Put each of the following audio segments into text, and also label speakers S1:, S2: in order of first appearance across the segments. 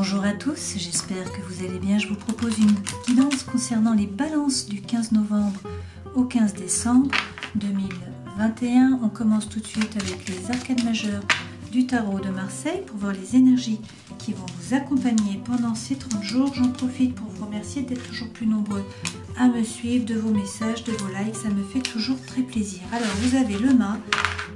S1: Bonjour à tous, j'espère que vous allez bien. Je vous propose une guidance concernant les balances du 15 novembre au 15 décembre 2021. On commence tout de suite avec les arcades majeures du tarot de Marseille pour voir les énergies qui vont vous accompagner pendant ces 30 jours. J'en profite pour vous remercier d'être toujours plus nombreux à me suivre, de vos messages, de vos likes, ça me fait toujours très plaisir. Alors vous avez le mât,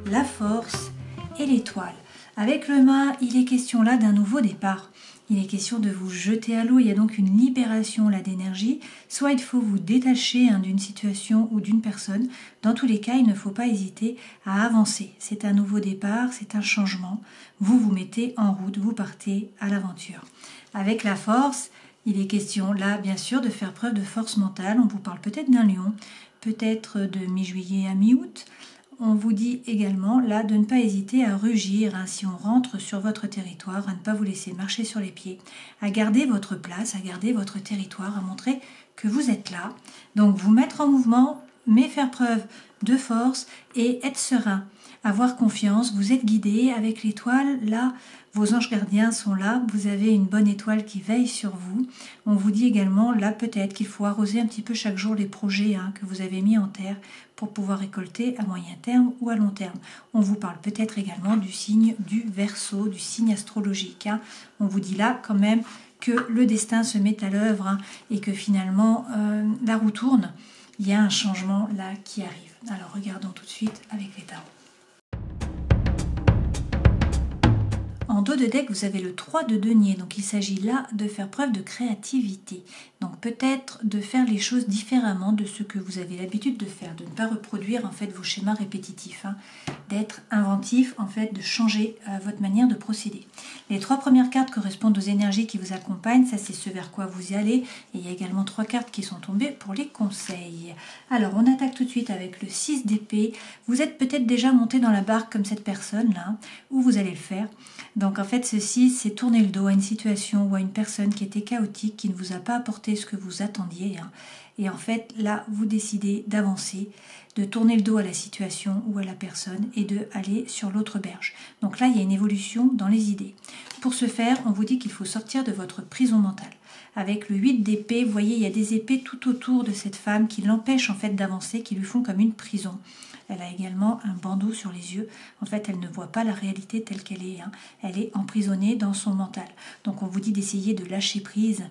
S1: la force et l'étoile. Avec le mât, il est question là d'un nouveau départ. Il est question de vous jeter à l'eau, il y a donc une libération là d'énergie. Soit il faut vous détacher d'une situation ou d'une personne. Dans tous les cas, il ne faut pas hésiter à avancer. C'est un nouveau départ, c'est un changement. Vous vous mettez en route, vous partez à l'aventure. Avec la force, il est question là bien sûr de faire preuve de force mentale. On vous parle peut-être d'un lion, peut-être de mi-juillet à mi-août. On vous dit également là de ne pas hésiter à rugir si on rentre sur votre territoire, à ne pas vous laisser marcher sur les pieds, à garder votre place, à garder votre territoire, à montrer que vous êtes là. Donc vous mettre en mouvement, mais faire preuve de force et être serein, avoir confiance. Vous êtes guidé avec l'étoile, là vos anges gardiens sont là, vous avez une bonne étoile qui veille sur vous. On vous dit également là peut-être qu'il faut arroser un petit peu chaque jour les projets que vous avez mis en terre pour pouvoir récolter à moyen terme ou à long terme. On vous parle peut-être également du signe du Verseau, du signe astrologique. On vous dit là quand même que le destin se met à l'œuvre et que finalement la roue tourne. Il y a un changement là qui arrive. Alors regardons tout de suite avec les tarots. En dos de deck, vous avez le 3 de denier, donc il s'agit là de faire preuve de créativité. Donc peut-être de faire les choses différemment de ce que vous avez l'habitude de faire, de ne pas reproduire en fait vos schémas répétitifs, d'être inventif, en fait de changer votre manière de procéder. Les 3 premières cartes correspondent aux énergies qui vous accompagnent, ça c'est ce vers quoi vous y allez, et il y a également 3 cartes qui sont tombées pour les conseils. Alors on attaque tout de suite avec le 6 d'épée. Vous êtes peut-être déjà monté dans la barque comme cette personne là, où vous allez le faire. Donc en fait ceci c'est tourner le dos à une situation ou à une personne qui était chaotique, qui ne vous a pas apporté ce que vous attendiez. Et en fait là vous décidez d'avancer, de tourner le dos à la situation ou à la personne et de aller sur l'autre berge. Donc là il y a une évolution dans les idées. Pour ce faire on vous dit qu'il faut sortir de votre prison mentale. Avec le 8 d'épée, vous voyez il y a des épées tout autour de cette femme qui l'empêchent en fait d'avancer, qui lui font comme une prison. Elle a également un bandeau sur les yeux. En fait, elle ne voit pas la réalité telle qu'elle est. Elle est emprisonnée dans son mental. Donc, on vous dit d'essayer de lâcher prise,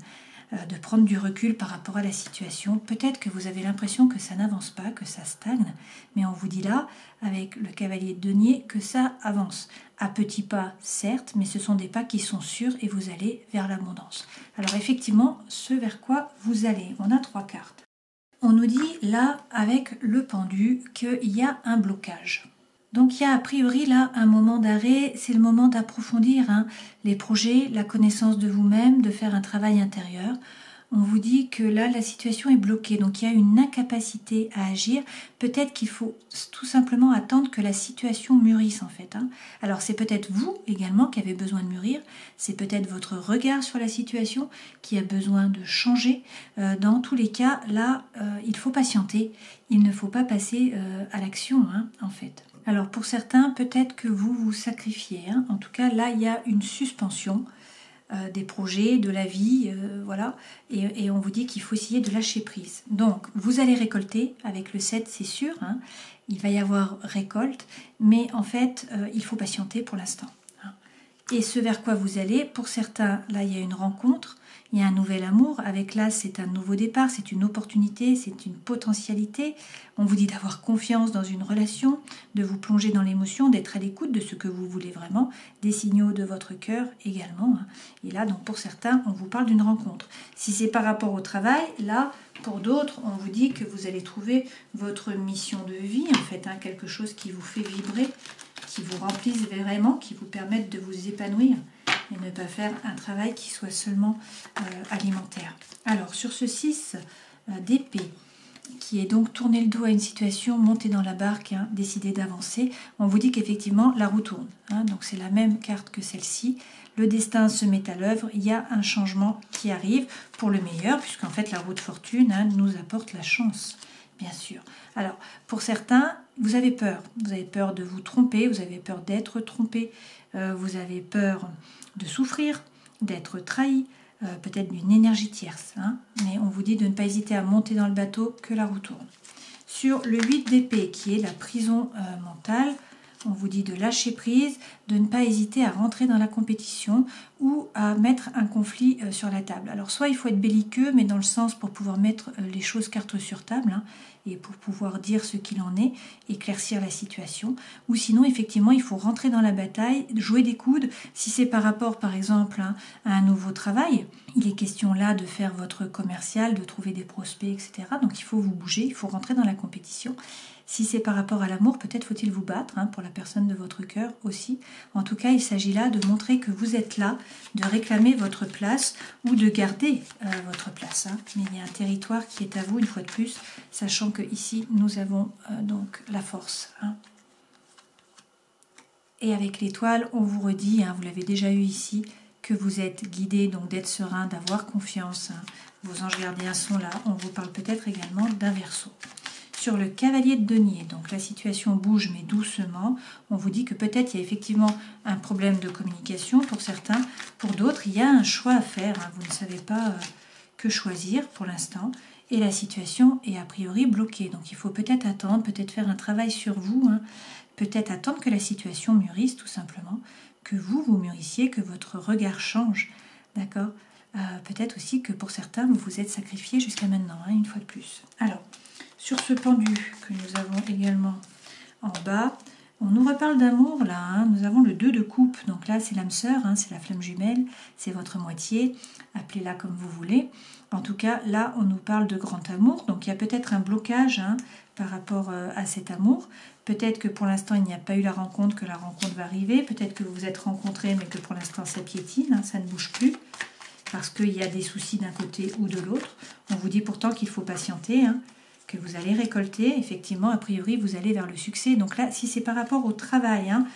S1: de prendre du recul par rapport à la situation. Peut-être que vous avez l'impression que ça n'avance pas, que ça stagne. Mais on vous dit là, avec le cavalier de denier, que ça avance. À petits pas, certes, mais ce sont des pas qui sont sûrs et vous allez vers l'abondance. Alors, effectivement, ce vers quoi vous allez. On a 3 cartes. On nous dit là, avec le pendu, qu'il y a un blocage. Donc il y a a priori là un moment d'arrêt, c'est le moment d'approfondir les projets, la connaissance de vous-même, de faire un travail intérieur. On vous dit que là la situation est bloquée, donc il y a une incapacité à agir. Peut-être qu'il faut tout simplement attendre que la situation mûrisse en fait. Alors c'est peut-être vous également qui avez besoin de mûrir, c'est peut-être votre regard sur la situation qui a besoin de changer. Dans tous les cas, là il faut patienter, il ne faut pas passer à l'action en fait. Alors pour certains, peut-être que vous vous sacrifiez. En tout cas, là, il y a une suspension des projets, de la vie, voilà. Et on vous dit qu'il faut essayer de lâcher prise. Donc, vous allez récolter avec le 7, c'est sûr. Il va y avoir récolte, mais en fait, il faut patienter pour l'instant. Et ce vers quoi vous allez, pour certains, là, il y a une rencontre. Il y a un nouvel amour, avec là c'est un nouveau départ, c'est une opportunité, c'est une potentialité. On vous dit d'avoir confiance dans une relation, de vous plonger dans l'émotion, d'être à l'écoute de ce que vous voulez vraiment, des signaux de votre cœur également. Et là donc pour certains on vous parle d'une rencontre. Si c'est par rapport au travail, là pour d'autres on vous dit que vous allez trouver votre mission de vie, en fait quelque chose qui vous fait vibrer, qui vous remplisse vraiment, qui vous permette de vous épanouir. Et ne pas faire un travail qui soit seulement alimentaire. Alors sur ce 6 d'épée, qui est donc tourner le dos à une situation, monter dans la barque, décider d'avancer, on vous dit qu'effectivement la roue tourne. Donc c'est la même carte que celle-ci. Le destin se met à l'œuvre, il y a un changement qui arrive pour le meilleur, puisqu'en fait la roue de fortune nous apporte la chance, bien sûr. Alors pour certains, vous avez peur de vous tromper, vous avez peur d'être trompé, vous avez peur de souffrir, d'être trahi, peut-être d'une énergie tierce. Hein, mais on vous dit de ne pas hésiter à monter dans le bateau, que la roue tourne. Sur le 8 d'épée, qui est la prison mentale, on vous dit de lâcher prise, de ne pas hésiter à rentrer dans la compétition ou à mettre un conflit sur la table. Alors soit il faut être belliqueux, mais dans le sens pour pouvoir mettre les choses cartes sur table, hein, et pour pouvoir dire ce qu'il en est, éclaircir la situation, ou sinon effectivement il faut rentrer dans la bataille, jouer des coudes. Si c'est par rapport par exemple à un nouveau travail, il est question là de faire votre commercial, de trouver des prospects, etc. Donc il faut vous bouger, il faut rentrer dans la compétition. Si c'est par rapport à l'amour, peut-être faut-il vous battre, hein, pour la personne de votre cœur aussi. En tout cas, il s'agit là de montrer que vous êtes là, de réclamer votre place ou de garder votre place. Hein. Mais il y a un territoire qui est à vous, une fois de plus, sachant que ici nous avons donc la force. Hein. Et avec l'étoile, on vous redit, hein, vous l'avez déjà eu ici, que vous êtes guidé, donc d'être serein, d'avoir confiance. Hein. Vos anges gardiens sont là. On vous parle peut-être également d'un Verseau. Sur le cavalier de denier, donc la situation bouge mais doucement, on vous dit que peut-être il y a effectivement un problème de communication pour certains, pour d'autres il y a un choix à faire, hein. Vous ne savez pas que choisir pour l'instant et la situation est a priori bloquée, donc il faut peut-être attendre, peut-être faire un travail sur vous, hein. Peut-être attendre que la situation mûrisse tout simplement, que vous mûrissiez, que votre regard change, d'accord. Peut-être aussi que pour certains vous vous êtes sacrifié jusqu'à maintenant, hein, une fois de plus. Alors, sur ce pendu que nous avons également en bas, on nous reparle d'amour là, hein. Nous avons le 2 de coupe, donc là c'est l'âme sœur, hein, c'est la flamme jumelle, c'est votre moitié, appelez-la comme vous voulez. En tout cas là on nous parle de grand amour, donc il y a peut-être un blocage, hein, par rapport à cet amour. Peut-être que pour l'instant il n'y a pas eu la rencontre, que la rencontre va arriver, peut-être que vous vous êtes rencontrés mais que pour l'instant ça piétine, hein, ça ne bouge plus. Parce qu'il y a des soucis d'un côté ou de l'autre. On vous dit pourtant qu'il faut patienter, hein, que vous allez récolter. Effectivement, a priori, vous allez vers le succès. Donc là, si c'est par rapport au travail, hein,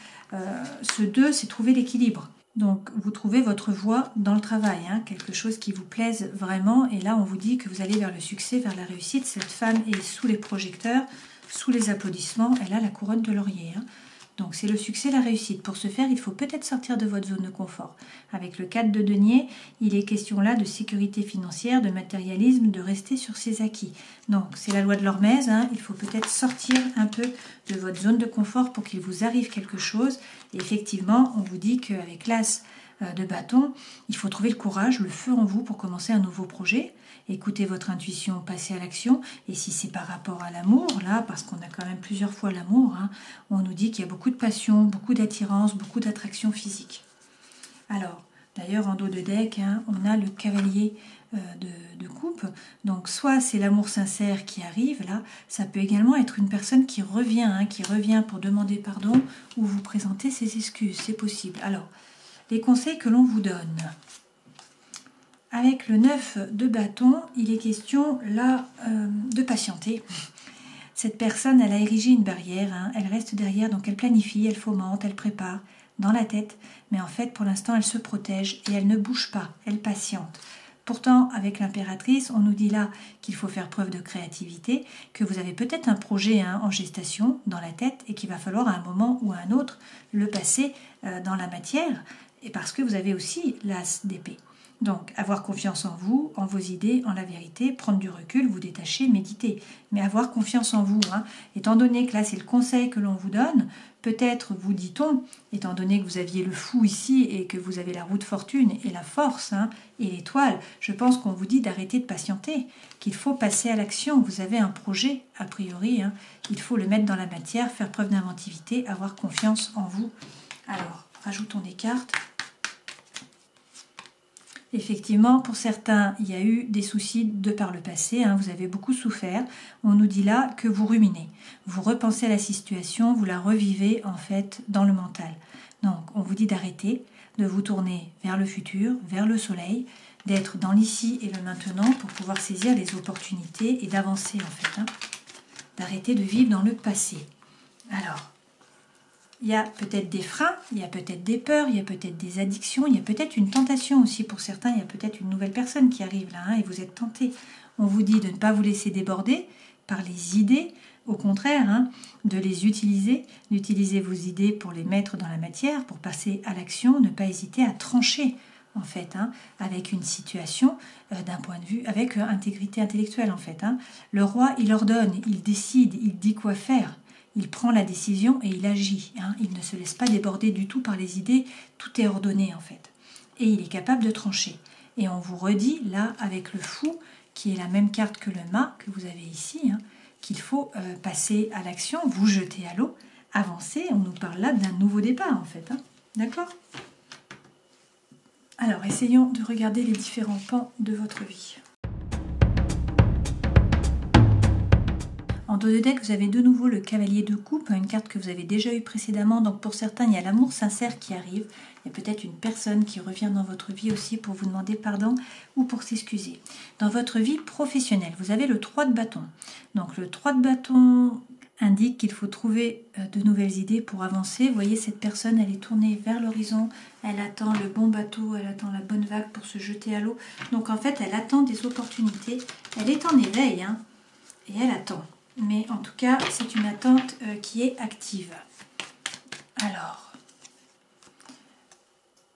S1: ce 2, c'est trouver l'équilibre. Donc, vous trouvez votre voie dans le travail, hein, quelque chose qui vous plaise vraiment. Et là, on vous dit que vous allez vers le succès, vers la réussite. Cette femme est sous les projecteurs, sous les applaudissements. Elle a la couronne de laurier, hein. Donc c'est le succès, la réussite. Pour ce faire, il faut peut-être sortir de votre zone de confort. Avec le 4 de denier, il est question là de sécurité financière, de matérialisme, de rester sur ses acquis. Donc c'est la loi de l'hormèse, hein, il faut peut-être sortir un peu de votre zone de confort pour qu'il vous arrive quelque chose. Et effectivement, on vous dit qu'avec l'as de bâton, il faut trouver le courage, le feu en vous pour commencer un nouveau projet. Écoutez votre intuition, passez à l'action. Et si c'est par rapport à l'amour, là, parce qu'on a quand même plusieurs fois l'amour, hein, on nous dit qu'il y a beaucoup de passion, beaucoup d'attirance, beaucoup d'attraction physique. Alors, d'ailleurs, en dos de deck, hein, on a le cavalier de coupe. Donc, soit c'est l'amour sincère qui arrive, là, ça peut également être une personne qui revient pour demander pardon ou vous présenter ses excuses, c'est possible. Alors, les conseils que l'on vous donne. Avec le 9 de bâton, il est question là de patienter. Cette personne, elle a érigé une barrière, hein, elle reste derrière, donc elle planifie, elle fomente, elle prépare dans la tête. Mais en fait, pour l'instant, elle se protège et elle ne bouge pas, elle patiente. Pourtant, avec l'impératrice, on nous dit là qu'il faut faire preuve de créativité, que vous avez peut-être un projet, hein, en gestation dans la tête et qu'il va falloir à un moment ou à un autre le passer dans la matière, et parce que vous avez aussi l'as d'épée. Donc, avoir confiance en vous, en vos idées, en la vérité, prendre du recul, vous détacher, méditer. Mais avoir confiance en vous, hein. Étant donné que là, c'est le conseil que l'on vous donne, peut-être vous dit-on, étant donné que vous aviez le fou ici et que vous avez la roue de fortune et la force, hein, et l'étoile, je pense qu'on vous dit d'arrêter de patienter, qu'il faut passer à l'action. Vous avez un projet, a priori, hein, il faut le mettre dans la matière, faire preuve d'inventivité, avoir confiance en vous. Alors, rajoutons des cartes. Effectivement, pour certains, il y a eu des soucis de par le passé, hein, vous avez beaucoup souffert. On nous dit là que vous ruminez. Vous repensez à la situation, vous la revivez en fait dans le mental. Donc, on vous dit d'arrêter, de vous tourner vers le futur, vers le soleil, d'être dans l'ici et le maintenant pour pouvoir saisir les opportunités et d'avancer en fait. Hein. D'arrêter de vivre dans le passé. Alors, il y a peut-être des freins, il y a peut-être des peurs, il y a peut-être des addictions, il y a peut-être une tentation aussi pour certains, il y a peut-être une nouvelle personne qui arrive là, hein, et vous êtes tenté. On vous dit de ne pas vous laisser déborder par les idées, au contraire, hein, de les utiliser, d'utiliser vos idées pour les mettre dans la matière, pour passer à l'action, ne pas hésiter à trancher en fait, hein, avec une situation d'un point de vue, avec intégrité intellectuelle en fait. Hein. Le roi, il ordonne, il décide, il dit quoi faire, il prend la décision et il agit. Hein. Il ne se laisse pas déborder du tout par les idées, tout est ordonné en fait. Et il est capable de trancher. Et on vous redit là avec le fou, qui est la même carte que le mât que vous avez ici, hein, qu'il faut passer à l'action, vous jeter à l'eau, avancer. On nous parle là d'un nouveau départ en fait. Hein. D'accord ? Alors, essayons de regarder les différents pans de votre vie. En dos de deck, vous avez de nouveau le cavalier de coupe, une carte que vous avez déjà eue précédemment. Donc pour certains, il y a l'amour sincère qui arrive. Il y a peut-être une personne qui revient dans votre vie aussi pour vous demander pardon ou pour s'excuser. Dans votre vie professionnelle, vous avez le 3 de bâton. Donc le 3 de bâton indique qu'il faut trouver de nouvelles idées pour avancer. Vous voyez, cette personne, elle est tournée vers l'horizon, elle attend le bon bateau, elle attend la bonne vague pour se jeter à l'eau. Donc en fait, elle attend des opportunités. Elle est en éveil, hein, et elle attend. Mais en tout cas, c'est une attente qui est active. Alors,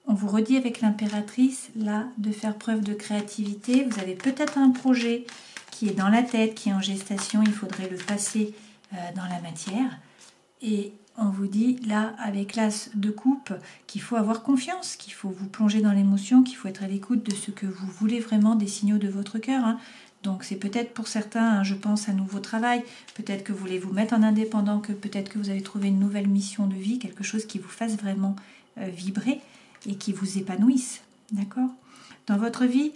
S1: on vous redit avec l'impératrice, là, de faire preuve de créativité. Vous avez peut-être un projet qui est dans la tête, qui est en gestation. Il faudrait le passer dans la matière. Et on vous dit, là, avec l'as de coupe, qu'il faut avoir confiance, qu'il faut vous plonger dans l'émotion, qu'il faut être à l'écoute de ce que vous voulez vraiment, des signaux de votre cœur, hein. Donc c'est peut-être pour certains, je pense, un nouveau travail, peut-être que vous voulez vous mettre en indépendant, que peut-être que vous avez trouvé une nouvelle mission de vie, quelque chose qui vous fasse vraiment vibrer et qui vous épanouisse, d'accord ? Dans votre vie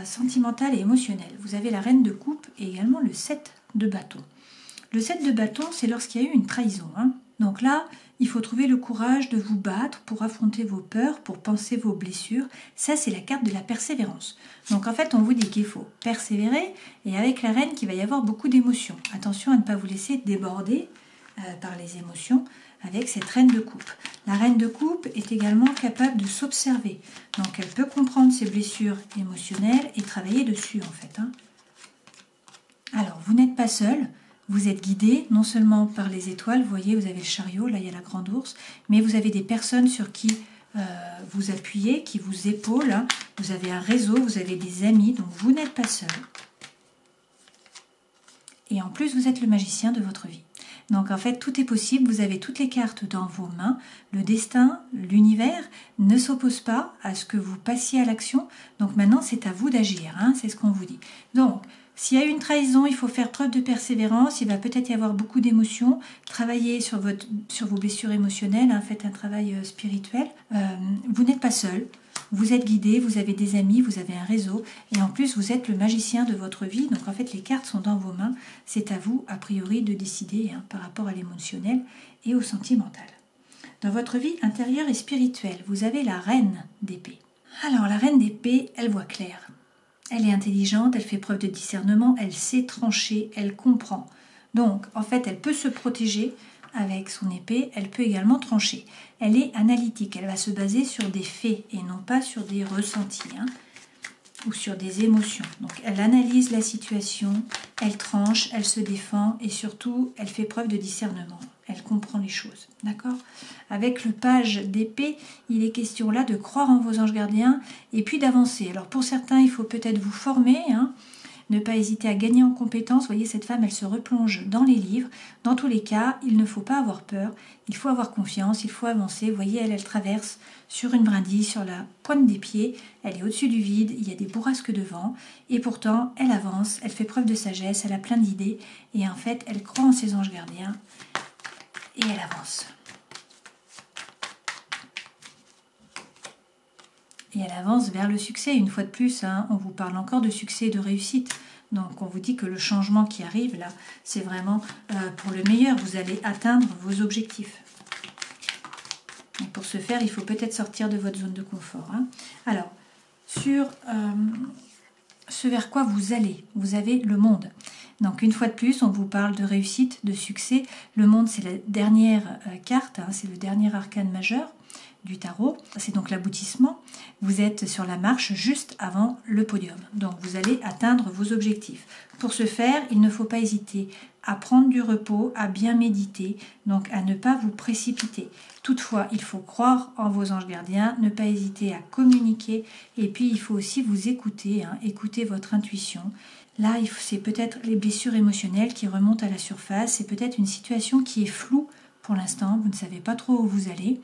S1: sentimentale et émotionnelle, vous avez la reine de coupe et également le 7 de bâton. Le 7 de bâton, c'est lorsqu'il y a eu une trahison, hein. Donc là, il faut trouver le courage de vous battre pour affronter vos peurs, pour penser vos blessures. Ça, c'est la carte de la persévérance. Donc en fait, on vous dit qu'il faut persévérer et avec la reine, qu'il va y avoir beaucoup d'émotions. Attention à ne pas vous laisser déborder par les émotions avec cette reine de coupe. La reine de coupe est également capable de s'observer. Donc elle peut comprendre ses blessures émotionnelles et travailler dessus en fait. Hein. Alors, vous n'êtes pas seul. Vous êtes guidé non seulement par les étoiles, vous voyez, vous avez le chariot, là il y a la grande ours, mais vous avez des personnes sur qui vous appuyez, qui vous épaulent, hein. Vous avez un réseau, vous avez des amis, donc vous n'êtes pas seul. Et en plus, vous êtes le magicien de votre vie. Donc en fait, tout est possible, vous avez toutes les cartes dans vos mains, le destin, l'univers ne s'oppose pas à ce que vous passiez à l'action, donc maintenant c'est à vous d'agir, hein, c'est ce qu'on vous dit. Donc, s'il y a une trahison, il faut faire preuve de persévérance, il va peut-être y avoir beaucoup d'émotions, travailler sur vos blessures émotionnelles, hein, faites un travail spirituel. Vous n'êtes pas seul, vous êtes guidé, vous avez des amis, vous avez un réseau, et en plus vous êtes le magicien de votre vie, donc en fait les cartes sont dans vos mains, c'est à vous a priori de décider hein, par rapport à l'émotionnel et au sentimental. Dans votre vie intérieure et spirituelle, vous avez la reine d'épée. Alors la reine d'épée, elle voit clair. Elle est intelligente, elle fait preuve de discernement, elle sait trancher, elle comprend. Donc, en fait, elle peut se protéger avec son épée, elle peut également trancher. Elle est analytique, elle va se baser sur des faits et non pas sur des ressentis hein, ou sur des émotions. Donc, elle analyse la situation, elle tranche, elle se défend et surtout, elle fait preuve de discernement. Elle comprend les choses, d'accord ? Avec le page d'épée, il est question là de croire en vos anges gardiens et puis d'avancer. Alors pour certains, il faut peut-être vous former, hein, ne pas hésiter à gagner en compétences. Vous voyez, cette femme, elle se replonge dans les livres. Dans tous les cas, il ne faut pas avoir peur, il faut avoir confiance, il faut avancer. Vous voyez, elle traverse sur une brindille, sur la pointe des pieds. Elle est au-dessus du vide, il y a des bourrasques devant. Et pourtant, elle avance, elle fait preuve de sagesse, elle a plein d'idées. Et en fait, elle croit en ses anges gardiens. Et elle avance. Et elle avance vers le succès. Une fois de plus, hein, on vous parle encore de succès et de réussite. Donc on vous dit que le changement qui arrive là, c'est vraiment pour le meilleur. Vous allez atteindre vos objectifs. Et pour ce faire, il faut peut-être sortir de votre zone de confort. Hein. Alors, sur ce vers quoi vous allez, vous avez le monde. Donc une fois de plus, on vous parle de réussite, de succès. Le monde, c'est la dernière carte, hein, c'est le dernier arcane majeur. du tarot. C'est donc l'aboutissement. Vous êtes sur la marche juste avant le podium. Donc vous allez atteindre vos objectifs. Pour ce faire, il ne faut pas hésiter à prendre du repos, à bien méditer, donc à ne pas vous précipiter. Toutefois, il faut croire en vos anges gardiens, ne pas hésiter à communiquer, et puis il faut aussi vous écouter, écouter votre intuition. Là, c'est peut-être les blessures émotionnelles qui remontent à la surface, c'est peut-être une situation qui est floue pour l'instant, vous ne savez pas trop où vous allez.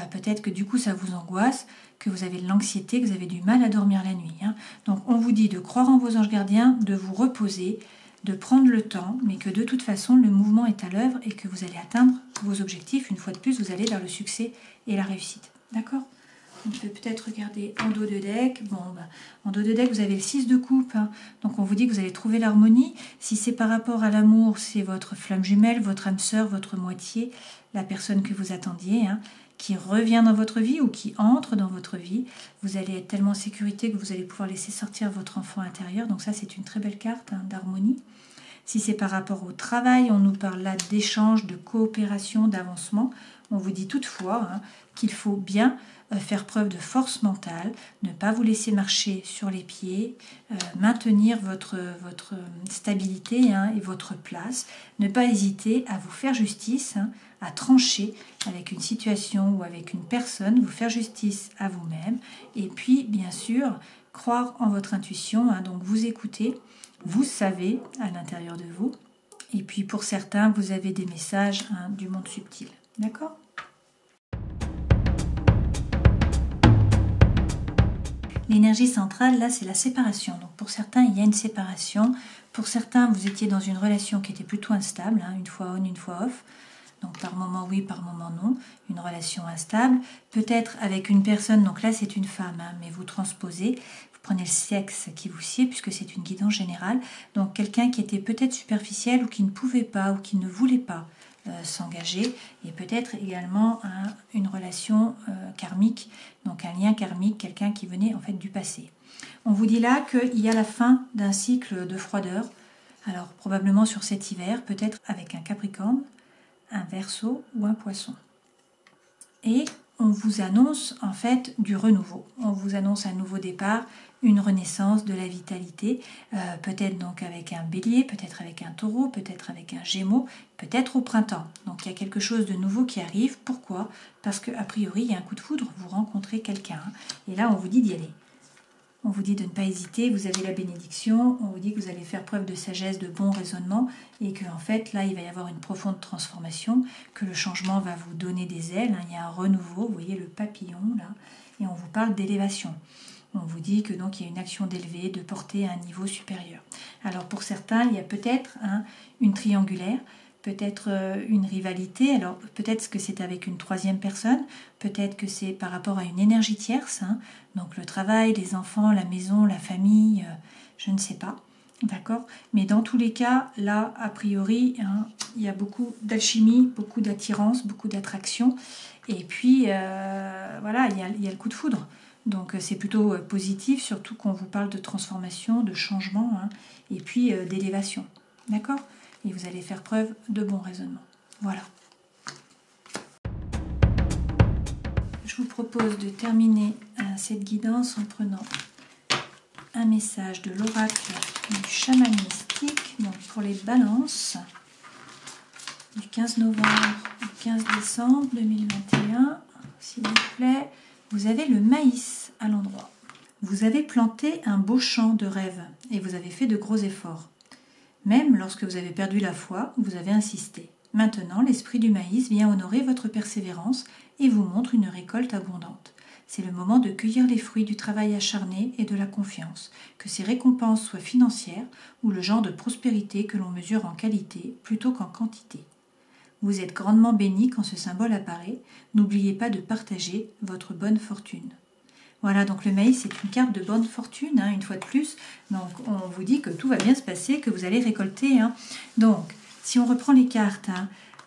S1: Peut-être que du coup ça vous angoisse, que vous avez de l'anxiété, que vous avez du mal à dormir la nuit. Donc on vous dit de croire en vos anges gardiens, de vous reposer, de prendre le temps, mais que de toute façon le mouvement est à l'œuvre et que vous allez atteindre vos objectifs. Une fois de plus, vous allez vers le succès et la réussite. D'accord ? On peut peut-être regarder en dos de deck. En dos de deck, vous avez le 6 de coupe. Donc on vous dit que vous allez trouver l'harmonie. Si c'est par rapport à l'amour, c'est votre flamme jumelle, votre âme sœur, votre moitié, la personne que vous attendiez, qui revient dans votre vie ou qui entre dans votre vie. Vous allez être tellement en sécurité que vous allez pouvoir laisser sortir votre enfant intérieur. Donc ça, c'est une très belle carte d'harmonie. Si c'est par rapport au travail, on nous parle là d'échange, de coopération, d'avancement. On vous dit toutefois qu'il faut bien faire preuve de force mentale, ne pas vous laisser marcher sur les pieds, maintenir votre stabilité et votre place, ne pas hésiter à vous faire justice, à trancher avec une situation ou avec une personne, vous faire justice à vous-même, et puis bien sûr croire en votre intuition, donc vous écoutez, vous savez à l'intérieur de vous, et puis pour certains vous avez des messages du monde subtil, d'accord ? L'énergie centrale, là, c'est la séparation. Donc pour certains, il y a une séparation. Pour certains, vous étiez dans une relation qui était plutôt instable, une fois on, une fois off. Donc par moment oui, par moment non. Une relation instable. Peut-être avec une personne, donc là c'est une femme, mais vous transposez. Vous prenez le sexe qui vous sied, puisque c'est une guidance générale. Donc quelqu'un qui était peut-être superficiel ou qui ne pouvait pas ou qui ne voulait pas s'engager, et peut-être également une relation karmique, donc un lien karmique, quelqu'un qui venait en fait du passé. On vous dit là qu'il y a la fin d'un cycle de froideur, alors probablement sur cet hiver, peut-être avec un Capricorne, un Verseau ou un Poisson. Et on vous annonce en fait du renouveau, on vous annonce un nouveau départ, une renaissance de la vitalité, peut-être donc avec un Bélier, peut-être avec un Taureau, peut-être avec un Gémeaux, peut-être au printemps. Donc il y a quelque chose de nouveau qui arrive. Pourquoi ? Parce qu'a priori il y a un coup de foudre, vous rencontrez quelqu'un. Et là on vous dit d'y aller. On vous dit de ne pas hésiter, vous avez la bénédiction, on vous dit que vous allez faire preuve de sagesse, de bon raisonnement, et que en fait là il va y avoir une profonde transformation, que le changement va vous donner des ailes, il y a un renouveau, vous voyez le papillon là, et on vous parle d'élévation. On vous dit que donc il y a une action d'élever, de porter à un niveau supérieur. Alors pour certains, il y a peut-être une triangulaire, peut-être une rivalité, alors peut-être que c'est avec une troisième personne, peut-être que c'est par rapport à une énergie tierce, donc le travail, les enfants, la maison, la famille, je ne sais pas, d'accord ? Mais dans tous les cas, là, a priori, il y a beaucoup d'alchimie, beaucoup d'attirance, beaucoup d'attraction, et puis voilà, il y a le coup de foudre. Donc c'est plutôt positif, surtout qu'on vous parle de transformation, de changement, et puis d'élévation. D'accord ? Et vous allez faire preuve de bon raisonnement. Voilà. Je vous propose de terminer cette guidance en prenant un message de l'oracle du chaman mystique, donc pour les balances, du 15 novembre au 15 décembre 2021, s'il vous plaît. Vous avez le maïs à l'endroit. Vous avez planté un beau champ de rêve et vous avez fait de gros efforts. Même lorsque vous avez perdu la foi, vous avez insisté. Maintenant, l'esprit du maïs vient honorer votre persévérance et vous montre une récolte abondante. C'est le moment de cueillir les fruits du travail acharné et de la confiance, que ces récompenses soient financières ou le genre de prospérité que l'on mesure en qualité plutôt qu'en quantité. Vous êtes grandement béni quand ce symbole apparaît. N'oubliez pas de partager votre bonne fortune. Voilà, donc le maïs, c'est une carte de bonne fortune, une fois de plus. Donc, on vous dit que tout va bien se passer, que vous allez récolter. Donc, si on reprend les cartes,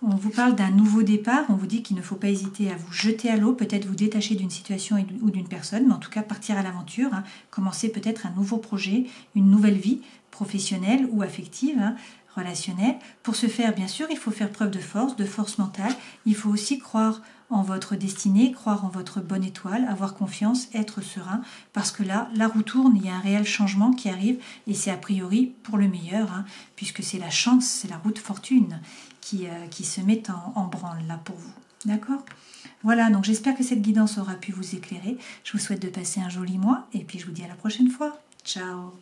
S1: on vous parle d'un nouveau départ. On vous dit qu'il ne faut pas hésiter à vous jeter à l'eau, peut-être vous détacher d'une situation ou d'une personne, mais en tout cas partir à l'aventure, commencer peut-être un nouveau projet, une nouvelle vie professionnelle ou affective, relationnelle. Pour ce faire, bien sûr, il faut faire preuve de force mentale. Il faut aussi croire en votre destinée, croire en votre bonne étoile, avoir confiance, être serein, parce que là, la roue tourne, il y a un réel changement qui arrive, et c'est a priori pour le meilleur, hein, puisque c'est la chance, c'est la roue de fortune qui se met en branle là pour vous. D'accord ? Voilà, donc j'espère que cette guidance aura pu vous éclairer. Je vous souhaite de passer un joli mois, et puis je vous dis à la prochaine fois. Ciao!